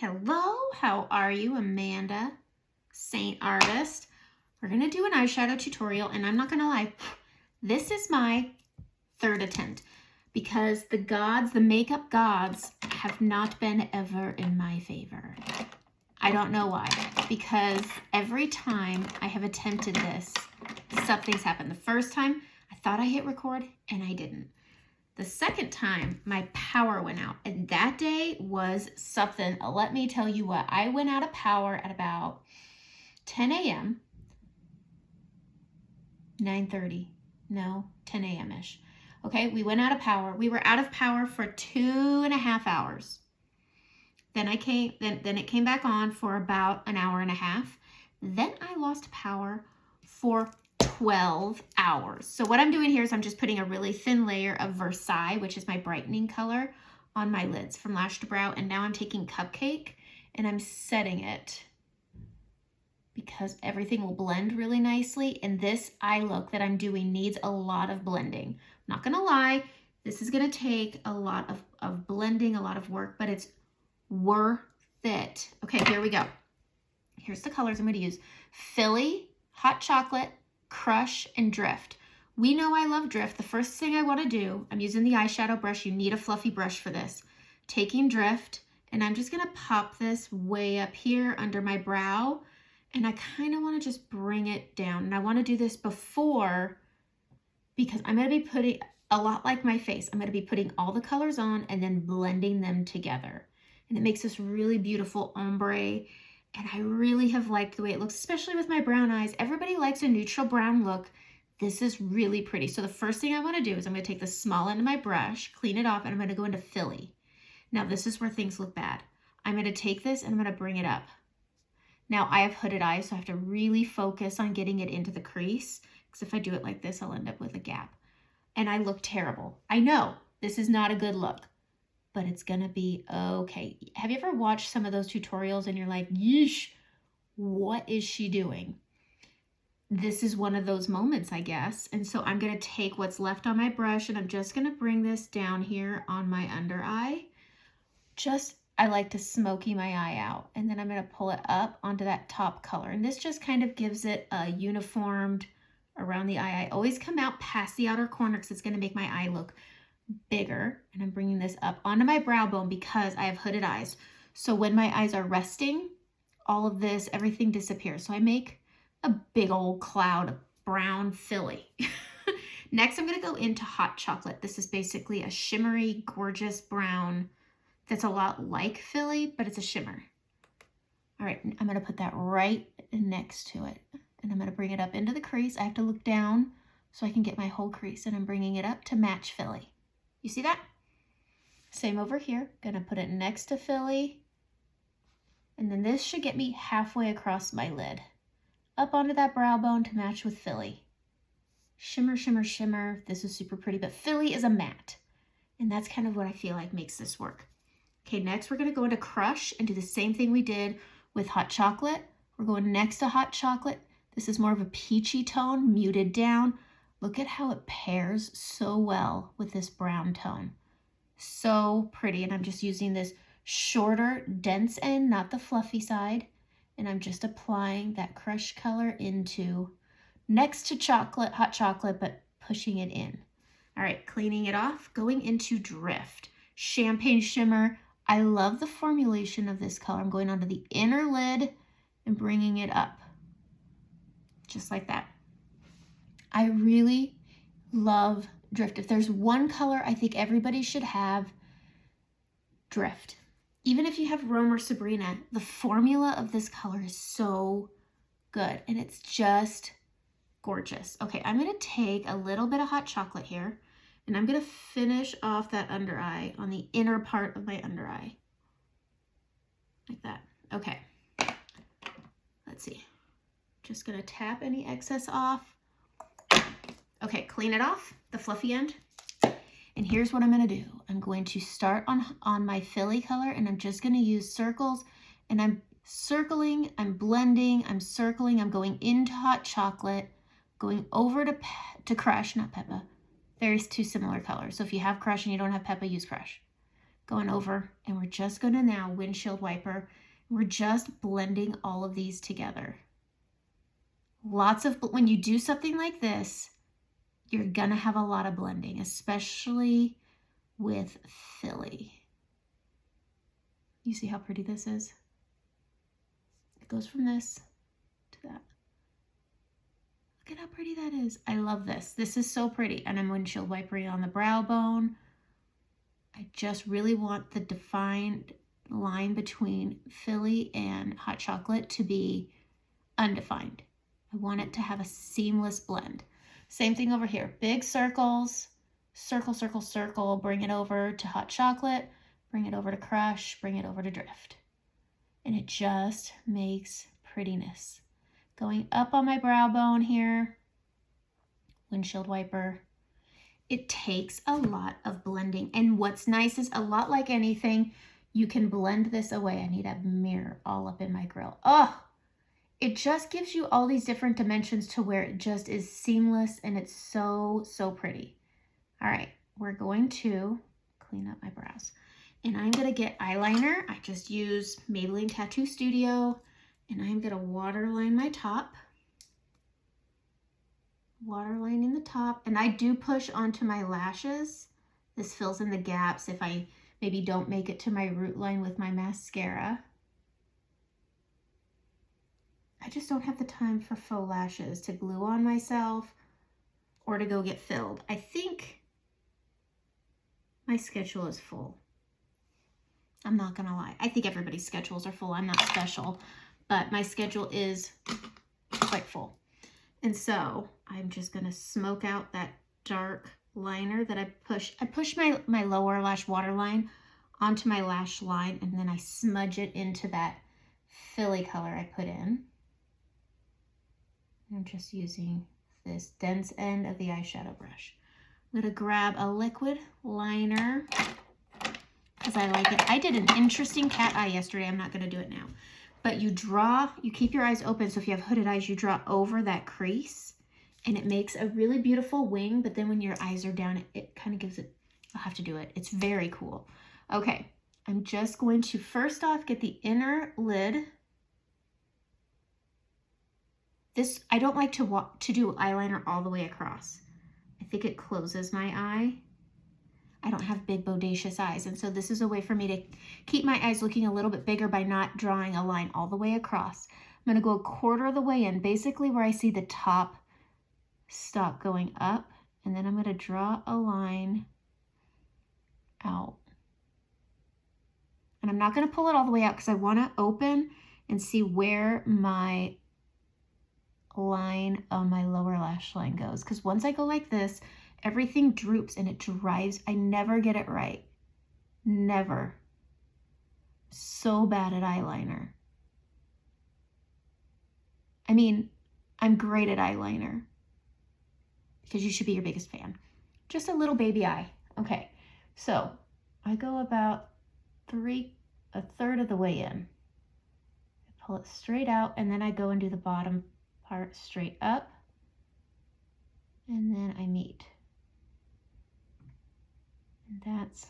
Hello, how are you, Amanda, Saint Artist? We're gonna do an eyeshadow tutorial, and I'm not gonna lie, this is my third attempt because the gods, the makeup gods, have not been ever in my favor. I don't know why, because every time I have attempted this, something's happened. The first time, I thought I hit record, and I didn't. The second time, my power went out, and that day was something. Let me tell you what, I went out of power at about 10 a.m., 9:30, no, 10 a.m.-ish. Okay, we went out of power. We were out of power for 2.5 hours. Then it came back on for about an hour and a half. Then I lost power for 12 hours. So what I'm doing here is I'm just putting a really thin layer of Versailles, which is my brightening color, on my lids from lash to brow. And now I'm taking Cupcake and I'm setting it because everything will blend really nicely. And this eye look that I'm doing needs a lot of blending. I'm not gonna lie, this is gonna take a lot of blending, a lot of work, but it's worth it. Okay, here we go. Here's the colors I'm gonna use. Philly, Hot Chocolate, Crush, and Drift. We know I love Drift. The first thing I want to do, I'm using the eyeshadow brush. You need a fluffy brush for this. Taking Drift, and I'm just going to pop this way up here under my brow, and I kind of want to just bring it down. And I want to do this before, because I'm going to be putting, a lot like my face, I'm going to be putting all the colors on and then blending them together. And it makes this really beautiful ombre. And I really have liked the way it looks, especially with my brown eyes. Everybody likes a neutral brown look. This is really pretty. So the first thing I want to do is I'm going to take the small end of my brush, clean it off, and I'm going to go into Philly. Now this is where things look bad. I'm going to take this and I'm going to bring it up. Now I have hooded eyes, so I have to really focus on getting it into the crease, because if I do it like this, I'll end up with a gap. And I look terrible. I know this is not a good look, but it's gonna be okay. Have you ever watched some of those tutorials and you're like, yeesh, what is she doing? This is one of those moments, I guess. And so I'm gonna take what's left on my brush and I'm just gonna bring this down here on my under eye. I like to smoky my eye out, and then I'm gonna pull it up onto that top color. And this just kind of gives it a uniformed around the eye. I always come out past the outer corner because it's gonna make my eye look bigger, and I'm bringing this up onto my brow bone because I have hooded eyes. So when my eyes are resting, all of this, everything disappears. So I make a big old cloud of brown Philly. Next, I'm gonna go into Hot Chocolate. This is basically a shimmery, gorgeous brown that's a lot like Philly, but it's a shimmer. All right, I'm gonna put that right next to it, and I'm gonna bring it up into the crease. I have to look down so I can get my whole crease, and I'm bringing it up to match Philly. You see that? Same over here. Gonna put it next to Philly. And then this should get me halfway across my lid. Up onto that brow bone to match with Philly. Shimmer, shimmer, shimmer. This is super pretty, but Philly is a matte. And that's kind of what I feel like makes this work. Okay, next we're gonna go into Crush and do the same thing we did with Hot Chocolate. We're going next to Hot Chocolate. This is more of a peachy tone, muted down. Look at how it pairs so well with this brown tone. So pretty. And I'm just using this shorter, dense end, not the fluffy side. And I'm just applying that Crush color into next to chocolate, Hot Chocolate, but pushing it in. All right, cleaning it off, going into Drift. Champagne Shimmer. I love the formulation of this color. I'm going onto the inner lid and bringing it up. Just like that. I really love Drift. If there's one color I think everybody should have, Drift. Even if you have Rome or Sabrina, the formula of this color is so good and it's just gorgeous. Okay, I'm gonna take a little bit of Hot Chocolate here and I'm gonna finish off that under eye on the inner part of my under eye. Like that. Okay, let's see. Just gonna tap any excess off. Okay, clean it off, the fluffy end. And here's what I'm gonna do. I'm going to start on my Philly color, and I'm just gonna use circles, and I'm circling, I'm blending, I'm circling, I'm going into Hot Chocolate, going over to Crush, not Peppa. There's two similar colors. So if you have Crush and you don't have Peppa, use Crush. going over, and we're just gonna now windshield wiper. We're just blending all of these together. When you do something like this, you're gonna have a lot of blending, especially with Philly. You see how pretty this is? It goes from this to that. Look at how pretty that is. I love this. This is so pretty. And I'm windshield wipering on the brow bone. I just really want the defined line between Philly and hot chocolate to be undefined. I want it to have a seamless blend. Same thing over here. Big circles, circle, circle, circle. Bring it over to hot chocolate. Bring it over to crush. Bring it over to drift. And it just makes prettiness. Going up on my brow bone here. Windshield wiper. It takes a lot of blending. And what's nice is, a lot like anything, you can blend this away. I need a mirror all up in my grill. Oh, it just gives you all these different dimensions to where it just is seamless, and it's so, so pretty. All right, we're going to clean up my brows. And I'm gonna get eyeliner. I just use Maybelline Tattoo Studio, and I'm gonna waterline my top. Waterline in the top, and I do push onto my lashes. This fills in the gaps if I maybe don't make it to my root line with my mascara. I just don't have the time for faux lashes to glue on myself or to go get filled. I think my schedule is full. I'm not gonna lie. I think everybody's schedules are full. I'm not special, but my schedule is quite full. And so I'm just gonna smoke out that dark liner that I push. I push my lower lash waterline onto my lash line, and then I smudge it into that Philly color I put in. I'm just using this dense end of the eyeshadow brush. I'm gonna grab a liquid liner because I like it. I did an interesting cat eye yesterday. I'm not gonna do it now. But you keep your eyes open, so if you have hooded eyes, you draw over that crease, and it makes a really beautiful wing, but then when your eyes are down, it kind of gives it, I'll have to do it. It's very cool. Okay, I'm just going to first off get the inner lid. This, I don't like to do eyeliner all the way across. I think it closes my eye. I don't have big bodacious eyes, and so this is a way for me to keep my eyes looking a little bit bigger by not drawing a line all the way across. I'm gonna go a quarter of the way in, basically where I see the top stalk going up, and then I'm gonna draw a line out. And I'm not gonna pull it all the way out because I wanna open and see where my line on my lower lash line goes, because once I go like this, everything droops and it drives. I never get it right. Never. So bad at eyeliner. I mean, I'm great at eyeliner because you should be your biggest fan. Just a little baby eye. Okay, so I go about a third of the way in. I pull it straight out, and then I go and do the bottom part straight up, and then I meet. And that's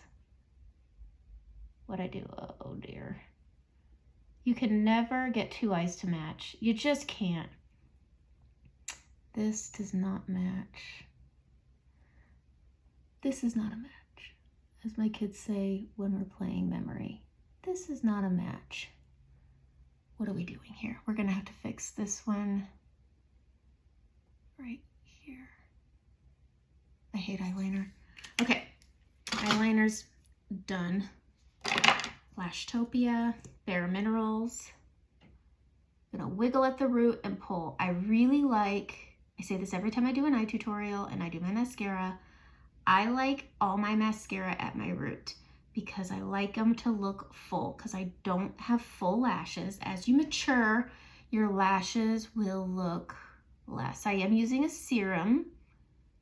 what I do. Oh dear. You can never get two eyes to match. You just can't. This does not match. This is not a match. As my kids say when we're playing memory, this is not a match. What are we doing here? We're gonna have to fix this one right here. I hate eyeliner. Okay. Eyeliner's done. Lashtopia, Bare Minerals. I'm gonna wiggle at the root and pull. I really like, I say this every time I do an eye tutorial and I do my mascara, I like all my mascara at my root because I like them to look full, because I don't have full lashes. As you mature, your lashes will look less. I am using a serum,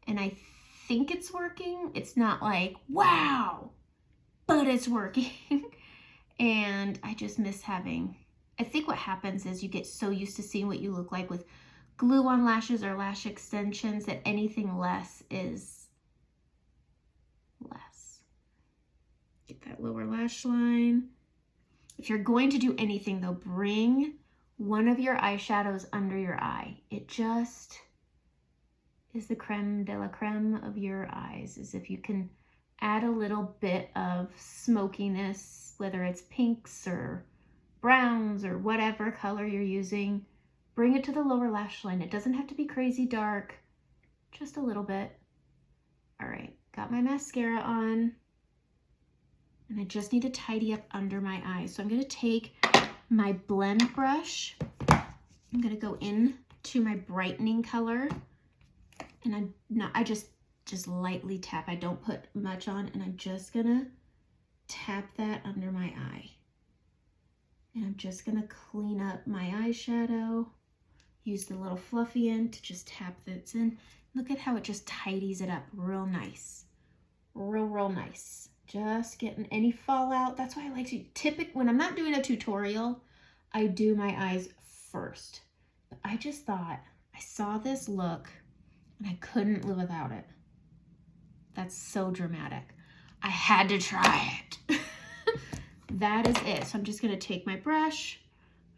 and I think it's working. It's not like, wow, but it's working. And I just miss having, I think what happens is you get so used to seeing what you look like with glue on lashes or lash extensions that anything less is less. Get that lower lash line. If you're going to do anything though, bring one of your eyeshadows under your eye. It just is the creme de la creme of your eyes, is if you can add a little bit of smokiness, whether it's pinks or browns or whatever color you're using, bring it to the lower lash line. It doesn't have to be crazy dark, just a little bit. All right, got my mascara on, and I just need to tidy up under my eyes. So I'm gonna take my blend brush. I'm gonna go in to my brightening color, and I just lightly tap. I don't put much on, and I'm just gonna tap that under my eye. And I'm just gonna clean up my eyeshadow. Use the little fluffy end to just tap this in. Look at how it just tidies it up real nice. Real nice. Just getting any fallout. That's why I like to when I'm not doing a tutorial, I do my eyes first. But I just thought, I saw this look and I couldn't live without it. That's so dramatic. I had to try it. That is it. So I'm just gonna take my brush,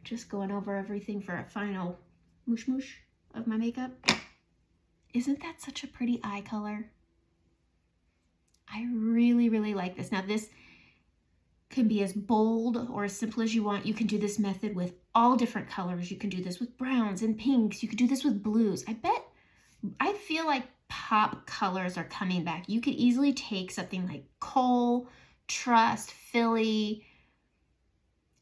just going over everything for a final moosh of my makeup. Isn't that such a pretty eye color? I really like this. Now this can be as bold or as simple as you want. You can do this method with all different colors. You can do this with browns and pinks. You could do this with blues. I feel like pop colors are coming back. You could easily take something like Coal, Trust, Philly,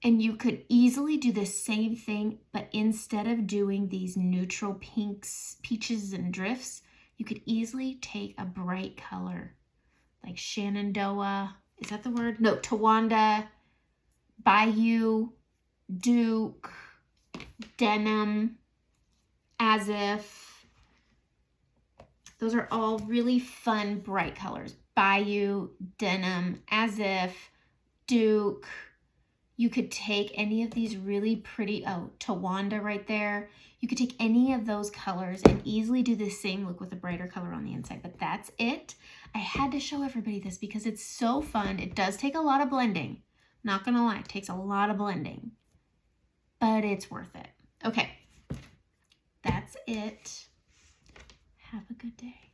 and you could easily do the same thing, but instead of doing these neutral pinks, peaches, and drifts, you could easily take a bright color like Shenandoah, is that the word? No, Tawanda, Bayou, Duke, Denim, As If. Those are all really fun, bright colors. Bayou, Denim, As If, Duke. You could take any of these really pretty, Tawanda right there. You could take any of those colors and easily do the same look with a brighter color on the inside, but that's it. I had to show everybody this because it's so fun. It does take a lot of blending. Not gonna lie, it takes a lot of blending, but it's worth it. Okay, that's it. Have a good day.